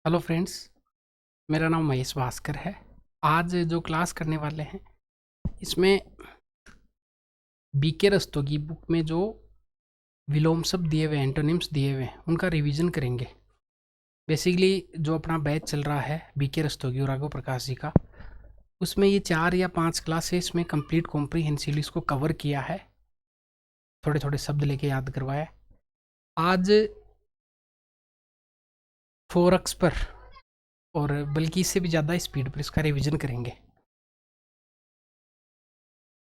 Hello friends, मेरा नाम महेश भास्कर है। आज जो क्लास करने वाले हैं इसमें बीके रस्तोगी बुक में जो विलोम शब्द दिए हुए हैं, एंटोनिम्स दिए हुए हैं, उनका रिवीजन करेंगे। बेसिकली जो अपना बैच चल रहा है बीके रस्तोगी और राघव प्रकाश जी का, उसमें ये 4 या 5 क्लास है, इसमें कंप्लीट कॉम्प्रीहेंसिवली इसको कवर किया है, थोड़े थोड़े शब्द लेके याद करवाया। आज 4x पर और बल्कि इससे भी ज़्यादा स्पीड पर इसका रिवीजन करेंगे।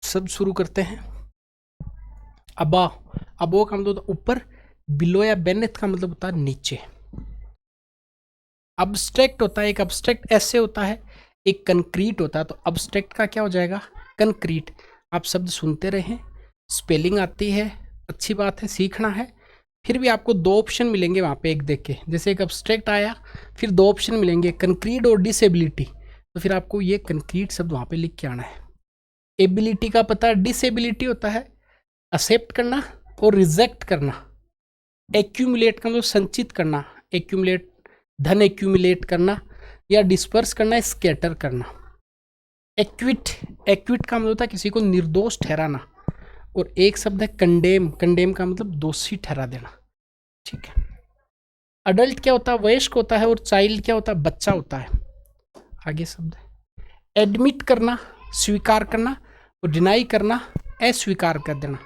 सब शुरू करते हैं। अबा अबो का मतलब होता है ऊपर, बिलो या बेनेथ का मतलब होता है नीचे। अब्स्ट्रैक्ट होता है, एक अब्स्ट्रैक्ट ऐसे होता है, एक कंक्रीट होता है। तो अब्स्ट्रैक्ट का क्या हो जाएगा? कंक्रीट। आप शब्द सुनते रहें, स्पेलिंग आती है, अच्छी बात है, सीखना है। फिर भी आपको 2 ऑप्शन मिलेंगे वहाँ पे, एक देख के, जैसे एक अब्स्ट्रैक्ट आया, फिर 2 ऑप्शन मिलेंगे, कंक्रीट और डिसेबिलिटी। तो फिर आपको ये कंक्रीट शब्द वहाँ पे लिख के आना है। एबिलिटी का पता है, डिसेबिलिटी होता है एक्सेप्ट करना और रिजेक्ट करना। एक्यूमुलेट का मतलब संचित करना, एक्यूमुलेट धन एक्यूमुलेट करना, या डिस्पर्स करना, स्कैटर करना। एक्विट, एक्विट का मतलब होता है किसी को निर्दोष ठहराना। और एक शब्द है कंडेम, कंडेम का मतलब दोषी ठहरा देना। ठीक है। अडल्ट क्या होता है? वयस्क होता है। और चाइल्ड क्या होता है? बच्चा होता है। आगे शब्द है एडमिट करना, स्वीकार करना, और डिनाई करना, अस्वीकार कर देना।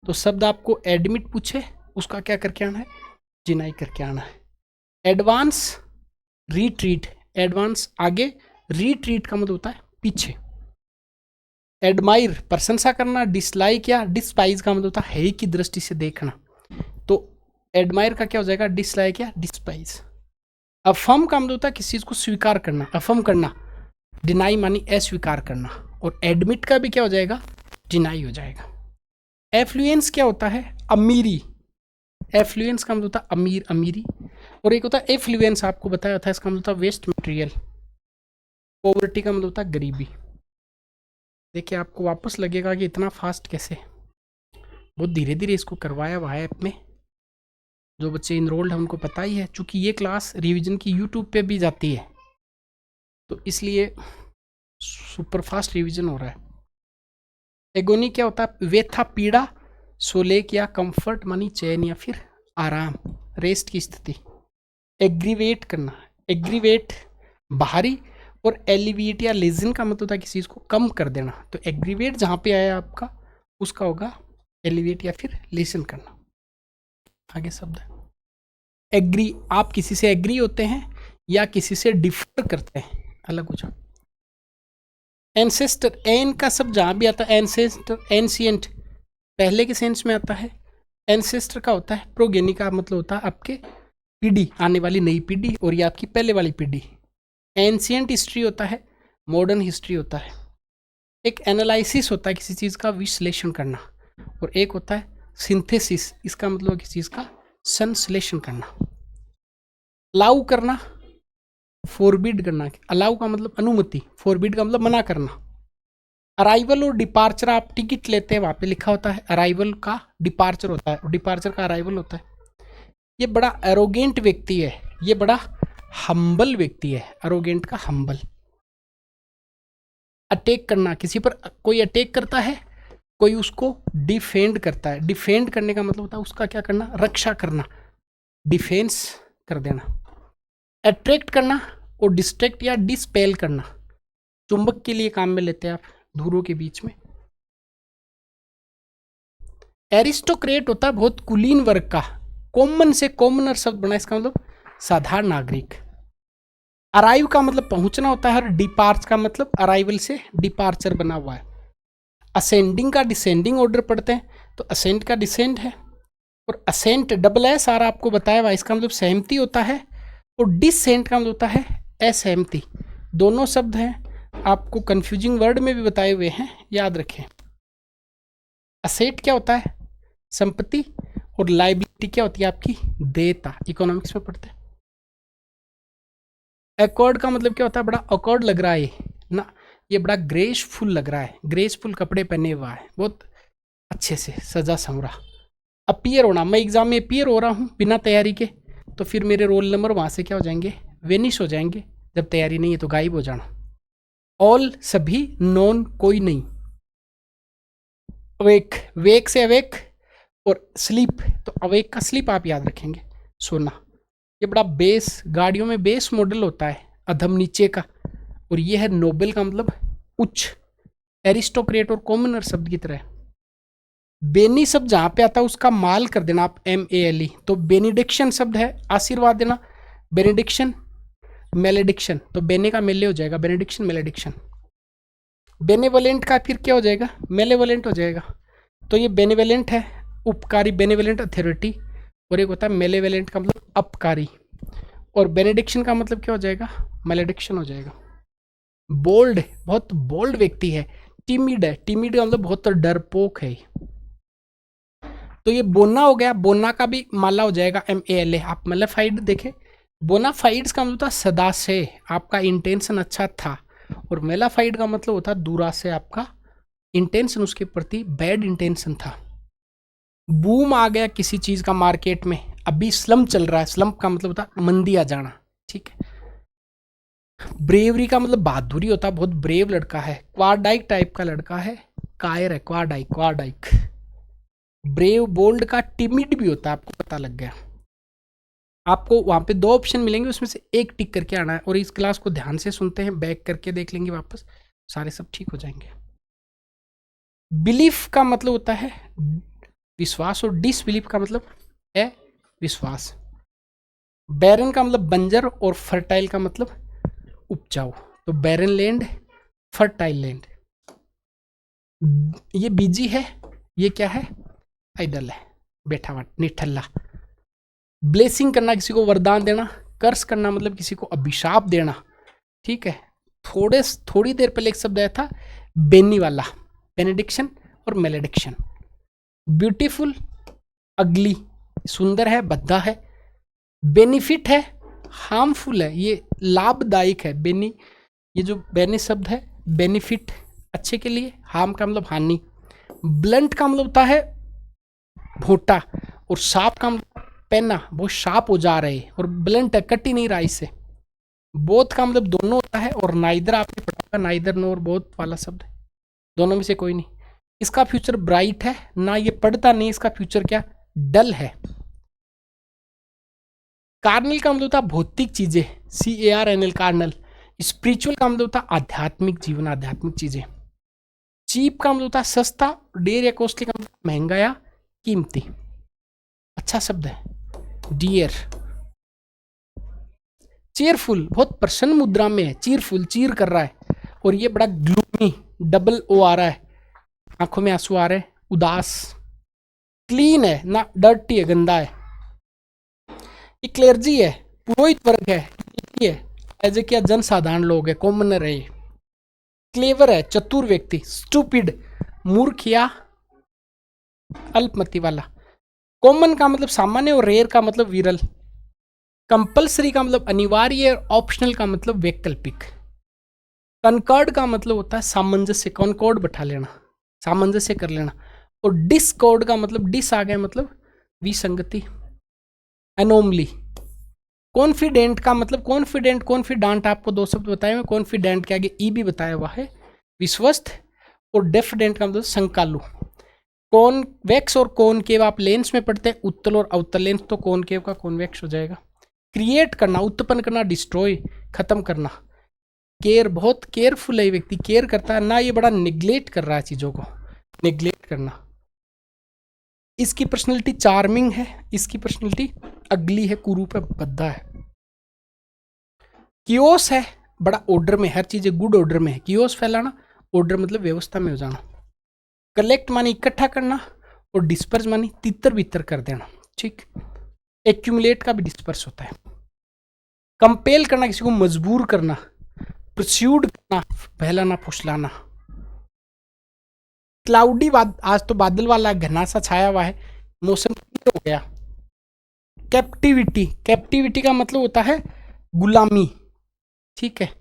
तो शब्द आपको एडमिट पूछे, उसका क्या करके आना है? डिनाई करके आना है। एडवांस, रिट्रीट, एडवांस आगे, रिट्रीट का मतलब होता है पीछे। एडमायर प्रशंसा करना, डिसलाइक या डिस्पाइज का मतलब होता है हेय की दृष्टि से देखना। तो एडमायर का क्या हो जाएगा? डिसलाइक या डिस्पाइज। अफर्म का मतलब होता है किसी चीज को स्वीकार करना, अफर्म करना। डिनाई मानी अस्वीकार करना। और एडमिट का भी क्या हो जाएगा? डिनाई हो जाएगा। एफ्लुएंस क्या होता है? अमीरी। एफ्लुएंस का मतलब होता है अमीर, अमीरी। और एक होता है एफ्लुएंस, आपको बताया था, इसका मतलब होता है वेस्ट मटेरियल। पॉवर्टी का मतलब होता है गरीबी। देखिए आपको वापस लगेगा कि इतना फास्ट कैसे, बहुत धीरे धीरे इसको करवाया हुआ है ऐप में। जो बच्चे इनरोल्ड हैं उनको पता ही है, चूंकि ये क्लास रिवीजन की यूट्यूब पे भी जाती है, तो इसलिए सुपर फास्ट रिवीजन हो रहा है। एगोनी क्या होता है? व्यथा, पीड़ा। सोलेक या कंफर्ट मानी चैन या फिर आराम, रेस्ट की स्थिति। एग्रीवेट करना, एग्रीवेट बाहरी। और एलिविएट या लेजन का मतलब होता है किसी चीज़ को कम कर देना। तो एग्रीवेट जहाँ पे आया आपका, उसका होगा एलिवेट या फिर लेसन करना। आगे शब्द है एग्री, आप किसी से एग्री होते हैं या किसी से डिफर करते हैं, अलग हो जाओ। एंसेस्टर, एन का शब्द जहाँ भी आता है, एंसेस्टर, एंशियंट, पहले के सेंस में आता है। एंसेस्टर का होता है प्रोगेनी, का मतलब होता है आपके पीढ़ी, आने वाली नई पीढ़ी, और ये आपकी पहले वाली पीढ़ी। एंशियंट हिस्ट्री होता है, मॉडर्न हिस्ट्री होता है। एक एनालिसिस होता है किसी चीज़ का विश्लेषण करना। और एक होता है सिंथेसिस, इसका मतलब किसी चीज़ का संश्लेषण करना। अलाउ करना, फोरबिड करना। अलाउ का मतलब अनुमति, फोरबिड का मतलब मना करना। अराइवल और डिपार्चर, आप टिकट लेते हैं वहाँ पे लिखा होता है अराइवल का डिपार्चर होता है, और डिपार्चर का अराइवल होता है। ये बड़ा एरोगेंट व्यक्ति है, ये बड़ा हम्बल व्यक्ति है, एरोगेंट का हम्बल। अटैक करना, किसी पर कोई अटैक करता है, कोई उसको डिफेंड करता है। डिफेंड करने का मतलब होता है उसका क्या करना? रक्षा करना, डिफेंस कर देना। अट्रैक्ट करना और डिस्ट्रैक्ट या डिस्पेल करना, चुंबक के लिए काम में लेते हैं आप, धुरों के बीच में। एरिस्टोक्रेट होता है बहुत कुलीन वर्ग का, कॉमन से कॉमनर शब्द बना, इसका मतलब साधारण नागरिक। अराइव का मतलब पहुंचना होता है, और डिपार्च का मतलब अराइवल से डिपार्चर बना हुआ है। असेंडिंग का डिसेंडिंग ऑर्डर पढ़ते हैं, तो असेंड का डिसेंड है। और असेंट डबल है, सारा आपको बताया हुआ, इसका मतलब सहमति होता है। और डिसेंट का मतलब होता है असहमति। दोनों शब्द हैं, आपको कंफ्यूजिंग वर्ड में भी बताए हुए हैं, याद रखें। असेट क्या होता है? संपत्ति। और लाइबिलिटी क्या होती है? आपकी देयता, इकोनॉमिक्स में पढ़ते हैं। एकॉर्ड का मतलब क्या होता है? बड़ा अकॉर्ड लग रहा है ना, ये बड़ा ग्रेसफुल लग रहा है, ग्रेसफुल कपड़े पहने हुआ है, बहुत अच्छे से सजा संवरा। अपीयर होना, मैं एग्जाम में अपीयर हो रहा हूँ बिना तैयारी के, तो फिर मेरे रोल नंबर वहाँ से क्या हो जाएंगे? वेनिश हो जाएंगे, जब तैयारी नहीं है तो गायब हो जाना। ऑल सभी, नॉन कोई नहीं। अवेक, वेक से अवेक, और स्लीप तो अवेक का स्लीप आप याद रखेंगे, सोना। ये बड़ा बेस, गाड़ियों में बेस मॉडल होता है अधम नीचे का, और ये है नोबेल का मतलब उच्च, एरिस्टोक्रेट और कॉमनर शब्द की तरह। बेनी शब्द जहां पे आता है उसका माल कर देना आप, MALE, तो बेनिडिक्शन शब्द है आशीर्वाद देना, बेनिडिक्शन, मेलेडिक्शन, तो बेने का मेले हो जाएगा, बेनिडिक्शन मेलेडिक्शन। बेनेवलेंट का फिर क्या हो जाएगा, मेलेवलेंट हो जाएगा। तो ये बेनेवलेंट है, उपकारी, बेनेवलेंट अथॉरिटी, और एक होता है मेलेवलेंट का मतलब अपकारी, और बेनेडिक्शन का मतलब क्या हो जाएगा, मेलेडिक्शन हो जाएगा। बोल्ड, बहुत बोल्ड व्यक्ति है। टिमिड है, टिमिड का मतलब बहुत डरपोक है। तो ये बोना हो गया, बोना का भी माला हो जाएगा MALA। आप मेलेफाइड देखें, बोनाफाइड्स का मतलब था सदा से, आपका इंटेंशन अच्छा था, और मेलाफाइड का मतलब होता दूरा से आपका इंटेंशन उसके प्रति बैड इंटेंशन था। बूम आ गया किसी चीज का मार्केट में, अभी स्लम चल रहा है, स्लम का मतलब होता मंदी आ जाना, ठीक है। ब्रेवरी का मतलब बहादुरी होता, बहुत ब्रेव लड़का है। क्वारडाइक टाइप का लड़का है, कायर है, क्वारडाइक, क्वारडाइक। ब्रेव, बोल्ड का टिमिड भी होता है, आपको पता लग गया। आपको वहां पे 2 ऑप्शन मिलेंगे, उसमें से एक टिक करके आना है, और इस क्लास को ध्यान से सुनते हैं, बैक करके देख लेंगे वापस, सारे सब ठीक हो जाएंगे। बिलीफ का मतलब होता है विश्वास, और डिसबिलीफ का मतलब है विश्वास। बैरन का मतलब बंजर, और फर्टाइल का मतलब उपजाऊ, तो बैरन लैंड, फर्टाइल लैंड। ये बीजी है, ये क्या है, आइडल है, बैठा हुआ निठल्ला। ब्लेसिंग करना, किसी को वरदान देना। कर्स करना मतलब किसी को अभिशाप देना, ठीक है। थोड़ी देर पहले एक शब्द आया था बेनी वाला, बेनेडिक्शन और मेलेडिक्शन। ब्यूटीफुल, अगली, सुंदर है, भद्दा है। बेनिफिट है, हार्मफुल है, ये लाभदायक है। बेनी, ये जो बेनी शब्द है, बेनिफिट अच्छे के लिए, हार्म का मतलब हानि। ब्लंट का मतलब होता है भोटा, और शार्प का मतलब पेना, बहुत शार्प हो जा रहे हैं, और ब्लंट है, कट ही नहीं रहा इससे। बोथ का मतलब दोनों होता है, और नाइदर आपने पढ़ा होगा, नाइदर नोर बोथ वाला शब्द है, दोनों में से कोई नहीं। इसका फ्यूचर ब्राइट है ना, ये पढ़ता नहीं, इसका फ्यूचर क्या, डल है। कार्नल का मतलब होता भौतिक चीजें, CARNL, कार्नल। स्पिरिचुअल का मतलब होता आध्यात्मिक जीवन, आध्यात्मिक चीजें। चीप का मतलब होता सस्ता, डेयर या कॉस्टली का मतलब महंगा या कीमती। अच्छा शब्द है डियर। चीयरफुल, बहुत प्रसन्न मुद्रा में है, चीयरफुल, चीर कर रहा है। और ये बड़ा ग्लूमी, डबल O आ रहा है, आंखों में आंसू आ रहे हैं, उदास। क्लीन है ना, डर्टी है, गंदा है। ये क्लेर्जी है, पुरोहित वर्ग है, ये एज क्या जनसाधारण लोग है, कॉमनर है। क्लेवर है, चतुर व्यक्ति। स्टूपिड, मूर्ख या अल्पमति वाला। कॉमन का मतलब सामान्य, और रेयर का मतलब विरल। कंपल्सरी का मतलब अनिवार्य, और ऑप्शनल का मतलब वैकल्पिक। कनकॉर्ड का मतलब होता है सामंजस्य, कॉनकॉर्ड बैठा लेना, सामंजस्य कर लेना। और डिसकॉर्ड का मतलब, डिस आ गया मतलब विसंगति, एनोमली। कॉन्फिडेंट का मतलब कॉन्फिडेंट, कॉन्फिडेंट, आपको 2 शब्द बताए हुए, कॉन्फिडेंट के आगे ई भी बताया हुआ है, विश्वस्त। और डेफिडेंट का मतलब संकालु। कॉन्वेक्स और कॉनकेव आप लेंस में पढ़ते हैं, उत्तल और अवतल लेंस, तो कॉनकेव का कॉन्वेक्स हो जाएगा। क्रिएट करना, उत्पन्न करना, डिस्ट्रॉय, खत्म करना। केयर, बहुत केयरफुल है व्यक्ति, केयर करता है ना, ये बड़ा निग्लेक्ट कर रहा है चीजों को, निग्लेक्ट करना। इसकी पर्सनैलिटी चार्मिंग है, इसकी पर्सनैलिटी अगली है, कुरूप है, भद्दा है। कियोस है, बड़ा ऑर्डर में, हर चीजें गुड ऑर्डर में है। कियोस फैलाना, ऑर्डर मतलब व्यवस्था में हो जाना। कलेक्ट मानी इकट्ठा करना, और डिस्पर्स मानी तितर बितर कर देना, ठीक। एक्यूमुलेट का भी डिस्पर्स होता है। कंपेल करना, किसी को मजबूर करना। प्रस्यूड करना, बहलाना, फुसलाना। क्लाउडी, आज तो बादल वाला घना सा छाया हुआ है, मौसम हो गया। कैप्टिविटी, कैप्टिविटी का मतलब होता है गुलामी, ठीक है।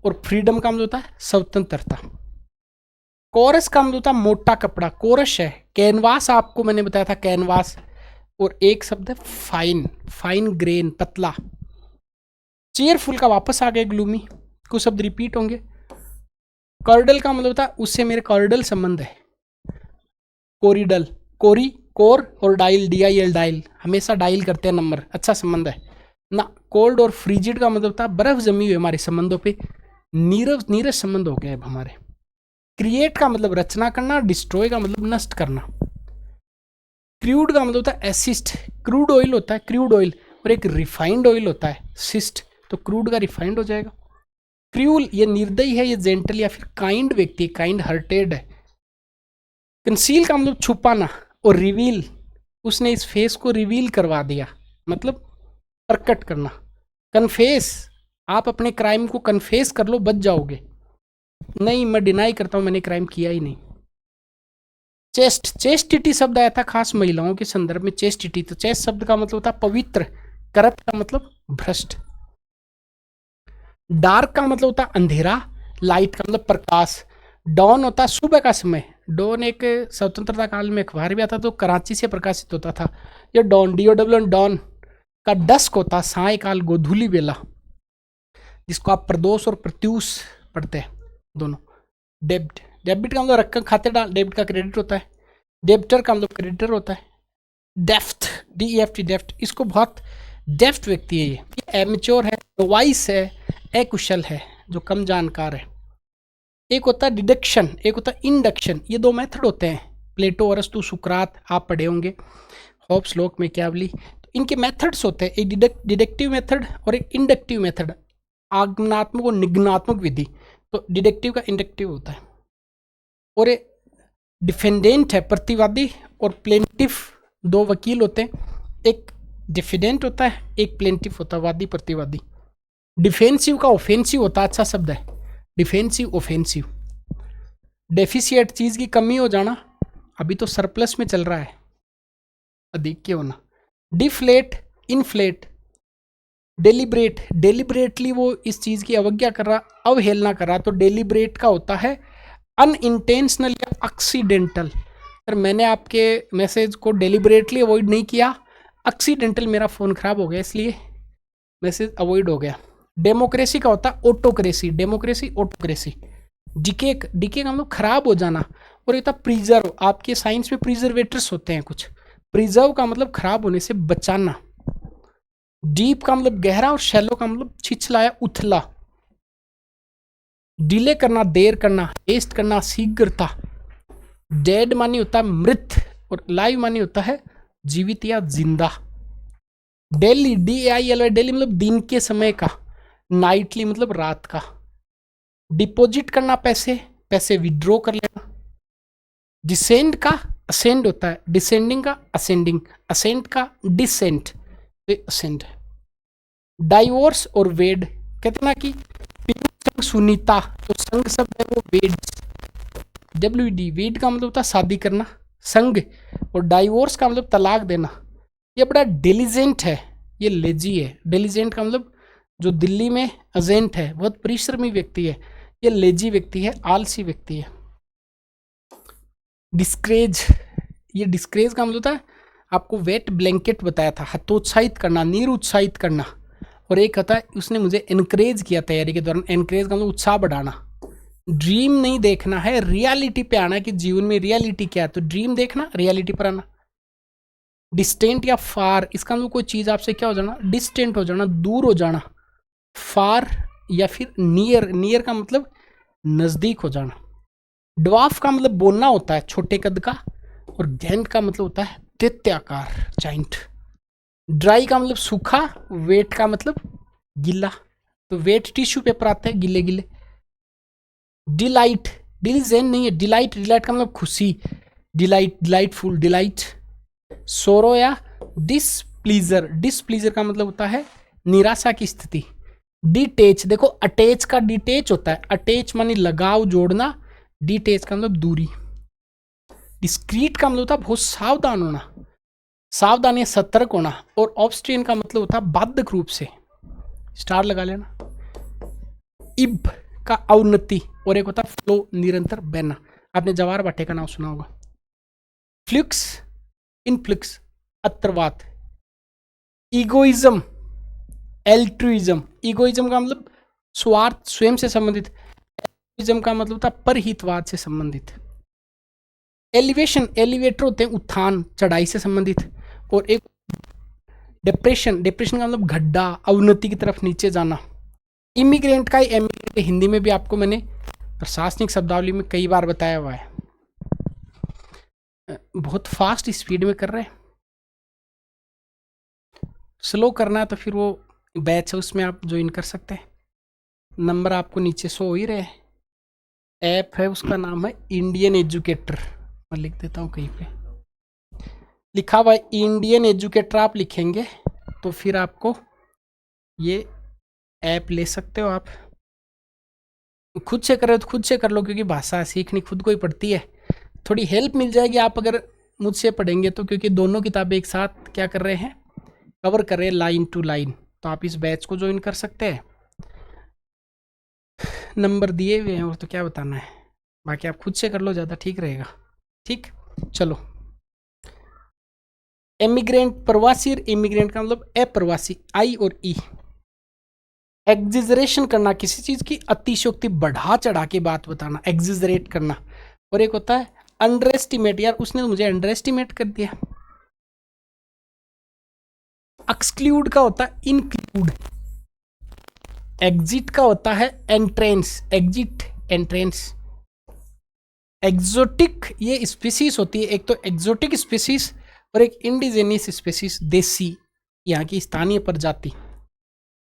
और फ्रीडम का मतलब होता है स्वतंत्रता। कोरस का मतलब होता है मोटा कपड़ा, कोरस है। कैनवास आपको मैंने बताया था, कैनवास। और एक शब्द है फाइन, फाइन ग्रेन, पतला। चेयरफुल का वापस आ गया ग्लूमी, कुछ शब्द रिपीट होंगे। कॉर्डल का मतलब होता है उससे मेरे कॉर्डल संबंध है। कोरिडल, कोरी कोर और डायल DIL डायल, हमेशा डायल करते हैं नंबर, अच्छा संबंध है ना। कोल्ड और फ्रीजिड का मतलब होता है बर्फ जमी हुई हमारे संबंधों पे, नीरस संबंध हो गए अब हमारे। क्रिएट का मतलब रचना करना, डिस्ट्रॉय का मतलब नष्ट करना। क्रूड का मतलब होता है एसिस्ट, क्रूड ऑयल होता है क्रूड ऑयल, और एक रिफाइंड ऑयल होता है सिस्ट, तो क्रूड का रिफाइंड हो जाएगा। क्रूल ये निर्दयी है, ये जेंटल या फिर काइंड व्यक्ति, काइंड हार्टेड है। कंसील का मतलब छुपाना, और रिवील उसने इस फेस को रिवील करवा दिया, मतलब प्रकट करना। कन्फेस आप अपने क्राइम को कन्फेस कर लो, बच जाओगे। नहीं, मैं डिनाई करता हूं मैंने क्राइम किया ही नहीं। चेस्ट, चेस्टिटी शब्द आया था खास महिलाओं के संदर्भ में, चेस्टिटी, तो चेस्ट शब्द का मतलब होता है पवित्र, करप्ट का मतलब भ्रष्ट। डार्क का मतलब होता है अंधेरा, लाइट का मतलब प्रकाश। डॉन होता है सुबह का समय, डॉन एक स्वतंत्रता काल में अखबार भी आता तो कराची से प्रकाशित होता था। ये डॉन, DOWN डॉन का डस्क होता है सायकाल, गोधूली बेला, जिसको आप प्रदोष और प्रत्यूष पढ़ते हैं दोनों। डेब्ट, डेबिट का मतलब रकम खाते डाल, डेबिट का क्रेडिट होता है। डेब्टर का मतलब क्रेडिटर होता है। डेफ्थ, DEFT डेफ्ट, इसको बहुत डेफ्ट व्यक्ति है ये एमेच्योर है, वाइस है, अकुशल है, जो कम जानकार है। एक होता है डिडक्शन, एक होता है इंडक्शन, ये दो मेथड होते हैं। प्लेटो, अरस्तु, सुकरात आप पढ़े होंगे, होब्स, लोक, मैकियावली, तो इनके मेथड्स होते हैं, एक डिडक्टिव मेथड और एक इंडक्टिव मेथड, आगमनात्मक और निगमनात्मक विधि। तो डिडक्टिव का इंडक्टिव होता है। और एक डिफेंडेंट है प्रतिवादी, और प्लेंटिफ दो वकील होते हैं, एक डिफेंडेंट होता है, एक प्लेंटिफ होता है, वादी प्रतिवादी। डिफेंसिव का ऑफेंसिव होता है, अच्छा शब्द है डिफेंसिव, ऑफेंसिव। डेफिशिएट चीज की कमी हो जाना, अभी तो सरप्लस में चल रहा है, अधिक के होना। Deflate, inflate. डेलिब्रेट, डेलिब्रेटली वो इस चीज की अवज्ञा कर रहा, अवहेलना कर रहा, तो डेलिब्रेट का होता है अनइंटेंशनल या एक्सीडेंटल। अगर मैंने आपके मैसेज को डेलिब्रेटली अवॉइड नहीं किया, एक्सीडेंटल मेरा फ़ोन ख़राब हो गया इसलिए मैसेज अवॉइड हो गया। डेमोक्रेसी का होता है autocracy, democracy autocracy. DK, DK का मतलब खराब हो जाना। और होता प्रिजर्व, आपके साइंस में प्रिजर्वेटर्स होते हैं कुछ, प्रिजर्व का मतलब खराब होने से बचाना। डीप का मतलब गहरा, और शैलो का मतलब छिछलाया, उथला। डिले करना, देर करना, वेस्ट करना, शीघ्रता। डेड मानी होता है मृत, और लाइव मानी होता है जीवित या जिंदा। डेली, DAILY डेली मतलब दिन के समय का, नाइटली मतलब रात का। डिपॉजिट करना पैसे, पैसे विड्रॉ कर लेना। डिसेंड का असेंड होता है, डिसेंडिंग का असेंडिंग, असेंट का डिसेंट, असेंड। डाइवोर्स और वेड, कहते ना कि संग सुनीता, तो संग शब्द है वो वेड, WD, वेड का मतलब होता है शादी करना, संग। और डाइवोर्स का मतलब तलाक देना। ये बड़ा डिलीजेंट है, ये लेजी है। डिलीजेंट का मतलब जो दिल्ली में एजेंट है, बहुत परिश्रमी व्यक्ति है, ये लेजी व्यक्ति है, आलसी व्यक्ति है। डिस्करेज, ये डिस्करेज का मतलब होता है, आपको वेट ब्लैंकेट बताया था, हतोत्साहित करना, निरुत्साहित करना। और एक होता है उसने मुझे एनकरेज किया तैयारी के दौरान, एनकरेज का मतलब उत्साह बढ़ाना। ड्रीम नहीं देखना है, रियलिटी पे आना, कि जीवन में रियलिटी क्या है, तो ड्रीम देखना, रियलिटी पर आना। डिस्टेंट या फार, इसका मतलब कोई चीज़ आपसे क्या हो जाना, डिस्टेंट हो जाना, दूर हो जाना। फार या फिर नियर, नियर का मतलब नज़दीक हो जाना। ड्वार्फ का मतलब बोलना होता है, छोटे कद का। और गैंट का मतलब होता है दैत्याकार, जाइंट। ड्राई का मतलब सूखा, वेट का मतलब गीला, तो वेट टिश्यू पेपर आता है, गिले गिले। डिलाइट, डिलीजेंट नहीं है, डिलाइट, डिलाइट का मतलब खुशी, डिलाइट, डिलाइटफुल, डिलाइट। सोरो या डिसप्लीजर, डिसप्लीजर का मतलब होता है निराशा की स्थिति। डिटेच, देखो अटैच का डिटेच होता है, अटैच मानी लगाव, जोड़ना, डिटेच का मतलब दूरी। डिस्क्रीट का मतलब होता है बहुत सावधान होना, सावधान या सतर्क होना। और ऑब्स्टेन का मतलब होता है बाध्यक रूप से, स्टार लगा लेना। इब का अवनति, और एक होता है फ्लो, निरंतर बहना। आपने जवाहर भाटे का नाम सुना होगा। फ्लुक्स, इनफ्लुक्स, अत्रवात। ईगोइज्म, एल्ट्रुइज्म, इगोइज्म का मतलब स्वार्थ, स्वयं से संबंधित। एल्ट्रुइज्म का मतलब होता है परहितवाद से संबंधित। एलिवेशन, एलिवेटर होते हैं उत्थान, चढ़ाई से संबंधित। और एक डिप्रेशन, डिप्रेशन का मतलब गड्ढा, अवनति की तरफ नीचे जाना। इमिग्रेंट का एमिग्रेंट हिंदी में भी आपको मैंने प्रशासनिक शब्दावली में कई बार बताया हुआ है। बहुत फास्ट स्पीड में कर रहे हैं, स्लो करना है तो फिर वो बैच है उसमें आप ज्वाइन कर सकते हैं। नंबर आपको नीचे शो हो ही रहे हैं। ऐप है उसका नाम है इंडियन एजुकेटर, मैं लिख देता हूँ कहीं पे लिखा हुआ है इंडियन एजुकेटर, आप लिखेंगे तो फिर आपको ये ऐप ले सकते हो। आप खुद से कर रहे हो तो खुद से कर लो, क्योंकि भाषा सीखनी खुद को ही पड़ती है। थोड़ी हेल्प मिल जाएगी आप अगर मुझसे पढ़ेंगे तो, क्योंकि दोनों किताबें एक साथ क्या कर रहे हैं, कवर कर रहे हैं लाइन टू लाइन। तो आप इस बैच को ज्वाइन कर सकते हैं। नंबर दिए हुए हैं और तो क्या बताना है, बाकी आप खुद से कर लो, ज़्यादा ठीक रहेगा। ठीक, चलो। एमिग्रेंट, प्रवासी और इमिग्रेंट का मतलब अप्रवासी, आई और ई। एग्जिजरेशन करना, किसी चीज की अतिशयोक्ति, बढ़ा चढ़ा के बात बताना, एग्जिजरेट करना। और एक होता है अंडर एस्टिमेट, यार उसने तो मुझे अंडर एस्टिमेट कर दिया। एक्सक्लूड का होता है इंक्लूड। एग्जिट का होता है एंट्रेंस, एग्जिट, एंट्रेंस। एक्सोटिक, ये स्पीसीज होती है, एक तो एक्सोटिक स्पीसीज और एक इंडिजेनियस स्पीसीज, देसी, यहाँ की स्थानीय प्रजाति।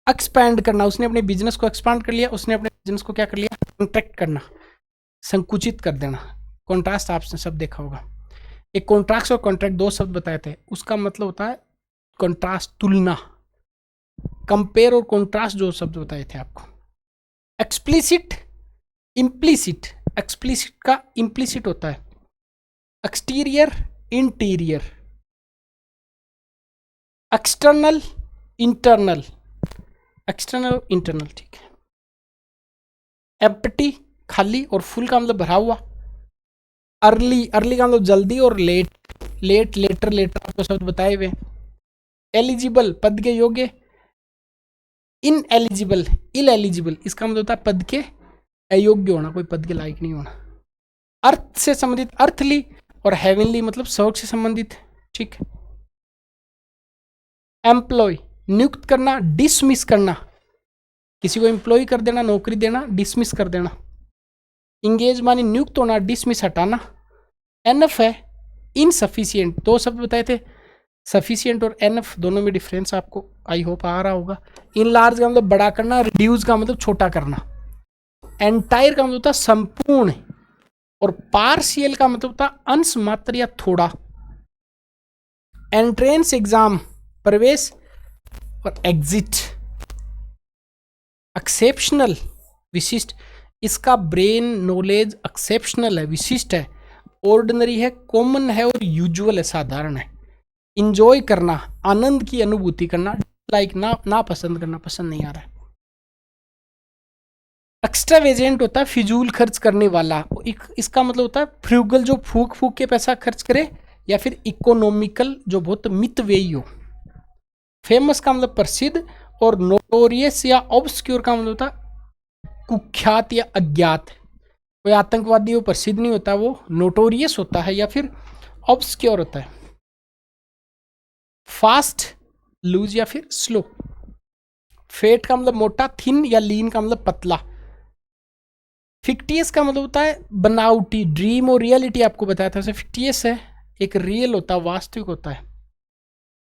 एक्सपैंड करना, उसने अपने बिजनेस को एक्सपांड कर लिया, उसने अपने बिजनेस को क्या कर लिया, कॉन्ट्रैक्ट करना, संकुचित कर देना। कॉन्ट्रास्ट आपने सब देखा होगा। एक कॉन्ट्रैक्ट और कॉन्ट्रैक्ट दो शब्द बताए थे, उसका मतलब होता है कॉन्ट्रास्ट, तुलना। कंपेयर और कॉन्ट्रास्ट जो शब्द बताए थे आपको। एक्सप्लिसिट, इम्प्लिसिट, एक्सप्लिसिट का इम्प्लिसिट होता है exterior, interior. External, internal, external internal, ठीक है। एम्प्टी, खाली, और फुल का मतलब भरा हुआ। अर्ली, अर्ली का मतलब जल्दी, और लेट, लेट, लेटर, लेटर आपको शब्द बताए हुए। एलिजिबल, पद के योग्य। इन एलिजिबल, इल एलिजिबल, इसका मतलब होता है पद के अयोग्य होना, कोई पद के लायक नहीं होना। अर्थ से संबंधित अर्थली, और हेवनली मतलब स्वर्ग से संबंधित, ठीक। एम्प्लॉय, नियुक्त करना, डिसमिस करना, किसी को एम्प्लॉय कर देना, नौकरी देना, डिसमिस कर देना। इंगेज मानी नियुक्त होना, डिसमिस हटाना। एनफ है इनसफिशिएंट, दो शब्द बताए थे, सफिशिएंट और एनफ, दोनों में डिफरेंस आपको आई होप आ रहा होगा। इन लार्ज का मतलब बड़ा करना, रिड्यूस का मतलब छोटा करना। एंटायर का मतलब होता है संपूर्ण, और पार्शियल का मतलब होता है अंश मात्र या थोड़ा। एंट्रेंस एग्जाम, प्रवेश, और एग्जिट। एक्सेप्शनल, विशिष्ट, इसका ब्रेन नॉलेज एक्सेप्शनल है, विशिष्ट है। ऑर्डिनरी है, कॉमन है, और यूजुअल है, साधारण है। इंजॉय करना, आनंद की अनुभूति करना। लाइक, ना पसंद करना, पसंद नहीं आ रहा है। एक्स्ट्रावेजेंट होता है फिजूल खर्च करने वाला, इसका मतलब होता है फ्रूगल, जो फूक फूक के पैसा खर्च करे, या फिर इकोनॉमिकल, जो बहुत मितव्ययी हो। फेमस का मतलब प्रसिद्ध, और नोटोरियस या ऑब्सक्योर का मतलब होता है कुख्यात या अज्ञात। कोई आतंकवादी वो प्रसिद्ध नहीं होता, वो नोटोरियस होता है या फिर ऑब्सक्योर होता है। फास्ट, लूज या फिर स्लो। फेट का मतलब मोटा, थिन या लीन का मतलब पतला। फिक्टियस का मतलब होता है बनावटी, ड्रीम और रियलिटी आपको बताया था, फिक्टियस है, एक रियल होता है, वास्तविक होता है।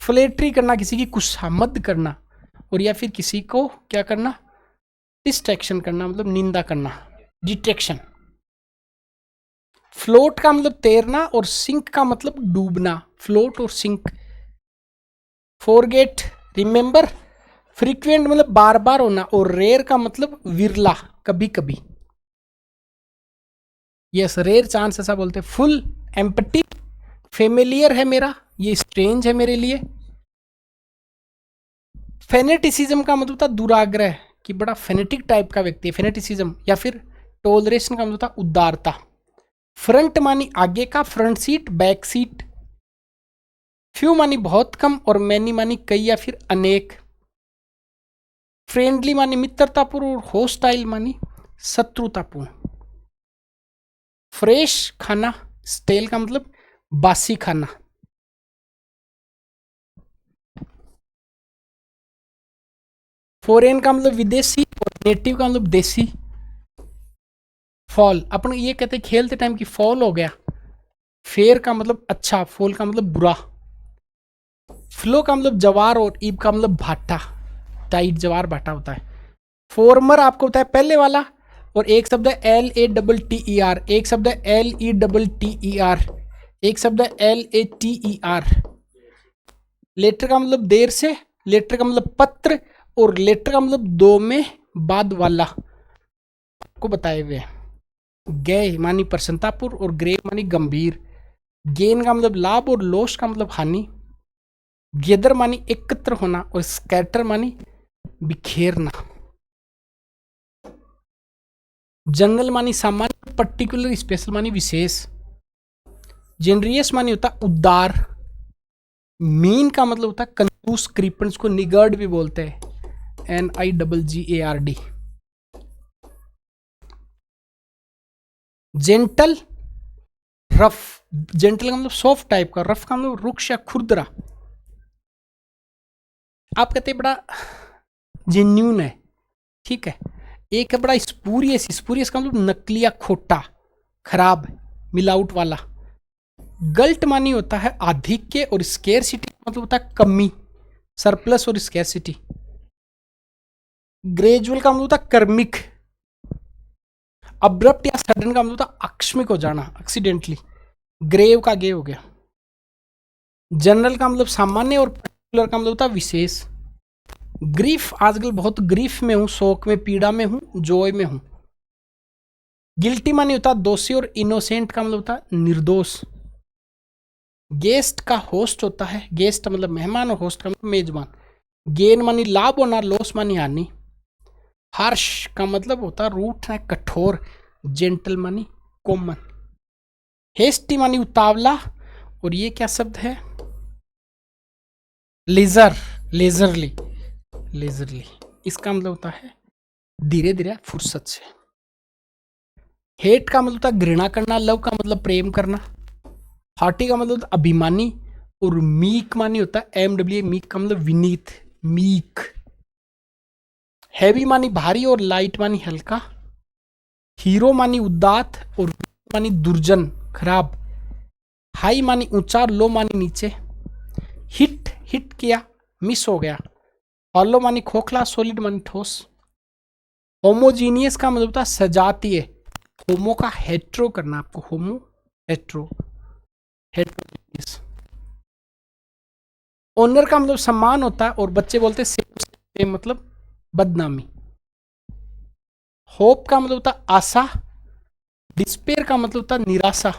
फ्लेटरी करना, किसी की खुशामद करना, और या फिर किसी को क्या करना, डिस्ट्रैक्शन करना, मतलब निंदा करना, डिट्रैक्शन। फ्लोट का मतलब तैरना, और सिंक का मतलब डूबना, फ्लोट और सिंक। Forget, remember. फ्रीक्वेंट मतलब बार बार होना, और रेयर का मतलब विरला, कभी कभी। यस, रेयर चांस ऐसा बोलते हैं। फुल, एम्प्टी, फेमिलियर है मेरा, ये स्ट्रेंज है मेरे लिए। फेनेटिसिज्म का मतलब था दुराग्रह, कि बड़ा फेनेटिक टाइप का व्यक्ति है, फेनेटिसिज्म। या फिर टोलरेशन का मतलब था उदारता। फ्रंट मानी आगे का, front seat, back seat. Few मानी बहुत कम, और मैनी मानी कई या फिर अनेक। फ्रेंडली मानी मित्रतापूर्ण और होस्टाइल मानी शत्रुतापूर्ण। फ्रेश खाना, स्टेल का मतलब बासी खाना। फॉरेन का मतलब विदेशी और नेटिव का मतलब देसी। फॉल, अपन ये कहते हैं खेलते टाइम की फॉल हो गया। फेयर का मतलब अच्छा, फॉल का मतलब बुरा। फ्लो का मतलब जवार और ईब का मतलब भाटा, टाइट जवार भाटा होता है। फॉर्मर आपको होता है पहले वाला, और एक शब्द है LATTER, एक शब्द है LETTER, एक शब्द है LATER। लेटर का मतलब देर से, लेटर का मतलब पत्र, और लेटर का मतलब दो में बाद वाला को बताए हुए। गए मानी प्रसन्नतापूर्ण और ग्रेव मानी गंभीर। गेन का मतलब लाभ और लॉस का मतलब हानि। गेदर मानी एकत्र होना और स्कैटर मानी बिखेरना। जनरल मानी सामान्य, पर्टिकुलर स्पेशल मानी विशेष। जेनरियस मानी होता उदार। मीन का मतलब होता है कंजूस, कृपण, को निगर्ड भी बोलते हैं, NIGGARD। Gentle, rough. जेंटल का मतलब सॉफ्ट टाइप का, रफ का मतलब रुक्ष या खुरदरा। आप कहते हैं बड़ा जेन्यून है, ठीक है। एक है बड़ा स्पूरियस, स्पूरियस का मतलब नकली या खोटा, खराब, मिलाउट वाला। गल्ट मानी होता है आधिक्य, और स्केरसिटी मतलब होता है कमी, सरप्लस और स्केरसिटी। ग्रेजुअल का मतलब होता है कर्मिक। अब्रप्ट या सडन का मतलब होता है आकस्मिक हो जाना, एक्सीडेंटली। ग्रेव का गे हो गया। जनरल का मतलब सामान्य, और पर्टिकुलर का मतलब होता है विशेष। ग्रीफ, आजकल बहुत ग्रीफ में हूं, शोक में, पीड़ा में हूं, जॉय में हूं। गिल्टी मानी होता है दोषी, और इनोसेंट का मतलब होता है निर्दोष। गेस्ट का होस्ट होता है, गेस्ट मतलब मेहमान, और होस्ट का मतलब मेजबान। गेन मानी लाभ होना, लॉस मानी हानि। हार्श का मतलब होता है रूट है, कठोर। जेंटल मानी कॉमन। हेस्टी मानी उतावला, और ये क्या शब्द है, लेजर, लेजरली, लेजरली। इसका मतलब होता है धीरे धीरे, फुर्सत से। हेट का मतलब होता है घृणा करना। लव का मतलब प्रेम करना। हार्टी का मतलब होता है अभिमानी, और मीक मानी होता है MWA, मीक का मतलब विनीत, मीक। हैवी मानी भारी, और लाइट मानी हल्का। हीरो मानी उदात, और मानी दुर्जन, खराब। हाई मानी ऊंचा, लो मानी नीचे। हिट, हिट किया, मिस हो गया। हॉलो मानी खोखला, सॉलिड मानी ठोस। होमोजीनियस का मतलब होता है सजातीय। होमो का हेट्रो करना आपको, होमो हेट्रो, हेट्रोजीनियस। ओनर का मतलब सम्मान होता है, और बच्चे बोलते हैं सेम मतलब बदनामी। होप का मतलब होता है आशा। डिस्पेयर का मतलब होता है निराशा।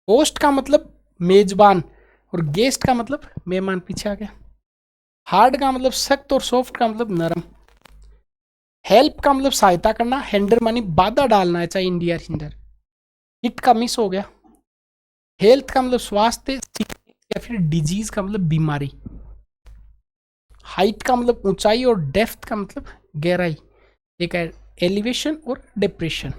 होस्ट का मतलब मेजबान, और गेस्ट का मतलब मेहमान, पीछे आ गया। हार्ड का मतलब सख्त, और सॉफ्ट का मतलब नरम। हेल्प का मतलब सहायता करना। हेंडर मानी बाधा डालना है, चाहे इंडिया हिंडर। हिट का मिस हो गया। हेल्थ का मतलब स्वास्थ्य, या फिर डिजीज का मतलब बीमारी। हाइट का मतलब ऊंचाई, और डेप्थ का मतलब गहराई। एक है एलिवेशन और डिप्रेशन।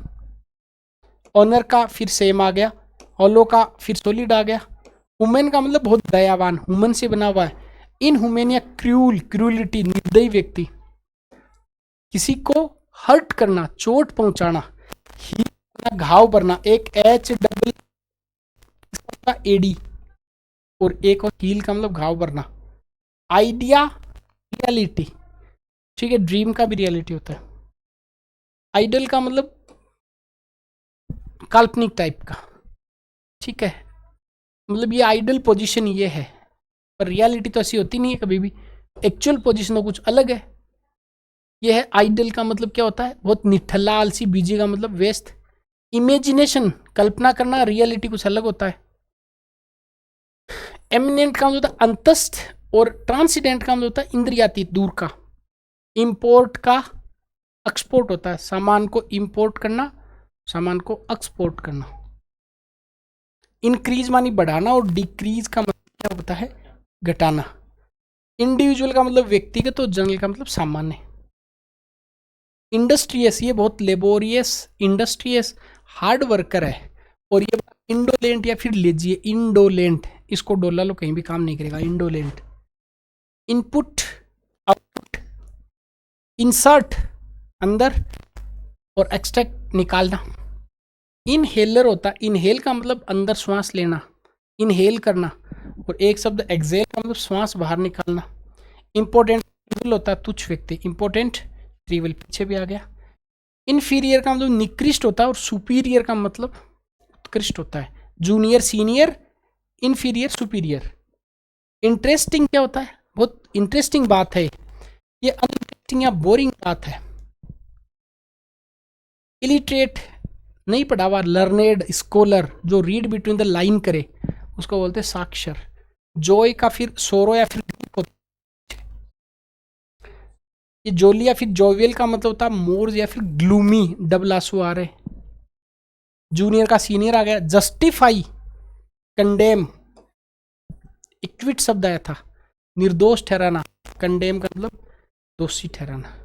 ऑनर का फिर सेम आ गया। हॉलो का फिर सॉलिड आ गया। ह्यूमन का मतलब बहुत दयावान, ह्यूमन से बना हुआ है। इन ह्यूमन या क्रूल, क्रूलिटी, निर्दयी व्यक्ति। किसी को हर्ट करना, चोट पहुंचाना। हील करना, घाव भरना। एक HAAD, और एक और हील का मतलब घाव भरना। आइडिया, रियलिटी, ठीक है, ड्रीम का भी रियलिटी होता है। आइडल का मतलब काल्पनिक टाइप का, ठीक है, मतलब ये आइडल पोजीशन ये है, पर रियलिटी तो ऐसी होती नहीं है कभी भी। एक्चुअल पोजीशन तो कुछ अलग है। ये है आइडल का मतलब क्या होता है, बहुत निठल्ला, आलसी। बीजी का मतलब व्यस्त। इमेजिनेशन, कल्पना करना। रियलिटी कुछ अलग होता है। एमिनेंट का मतलब होता है अंतस्थ, और ट्रांसीडेंट का मतलब होता है इंद्रियातीत, दूर का। इंपोर्ट का एक्सपोर्ट होता है, सामान को इंपोर्ट करना, सामान को एक्सपोर्ट करना। इंक्रीज मानी बढ़ाना, और डिक्रीज का मतलब क्या होता है, घटाना। इंडिविजुअल का मतलब व्यक्तिगत और जनरल का मतलब सामान्य। इंडस्ट्रियस, ये बहुत लेबोरियस, इंडस्ट्रियस हार्ड वर्कर है। और ये इंडोलेंट या फिर लेजी, इंडोलेंट, इसको डोला लो कहीं भी काम नहीं करेगा, इंडोलेंट। इनपुट, आउटपुट, इंसर्ट अंदर और एक्सट्रैक्ट निकालना। इनहेलर होता है, इनहेल का मतलब अंदर श्वास लेना, इनहेल करना। और एक शब्द एक्सेल का मतलब श्वास बाहर निकालना। इंपोर्टेंट ट्रिवल होता है तुच्छ व्यक्ति, इंपोर्टेंट ट्रिवल पीछे भी आ गया। इनफीरियर का मतलब निकृष्ट होता है और सुपीरियर का मतलब उत्कृष्ट होता है। Junior, senior, inferior, superior. Interesting क्या होता है, बहुत इंटरेस्टिंग बात है, ये अनइंटरेस्टिंग या बोरिंग बात है। इलिटरेट, नहीं पढ़ा हुआ। लर्नेड, स्कॉलर, जो रीड बिटवीन द लाइन करे उसको बोलते हैं साक्षर। जॉय का फिर सोरो या फिर ये जोली या फिर जोवियल का मतलब होता है मोर या फिर ग्लूमी, डबल आंसू आ रहे। जूनियर का सीनियर आ गया। जस्टिफाई, कंडेम, इक्विट शब्द आया था, निर्दोष ठहराना। कंडेम का मतलब दोषी ठहराना।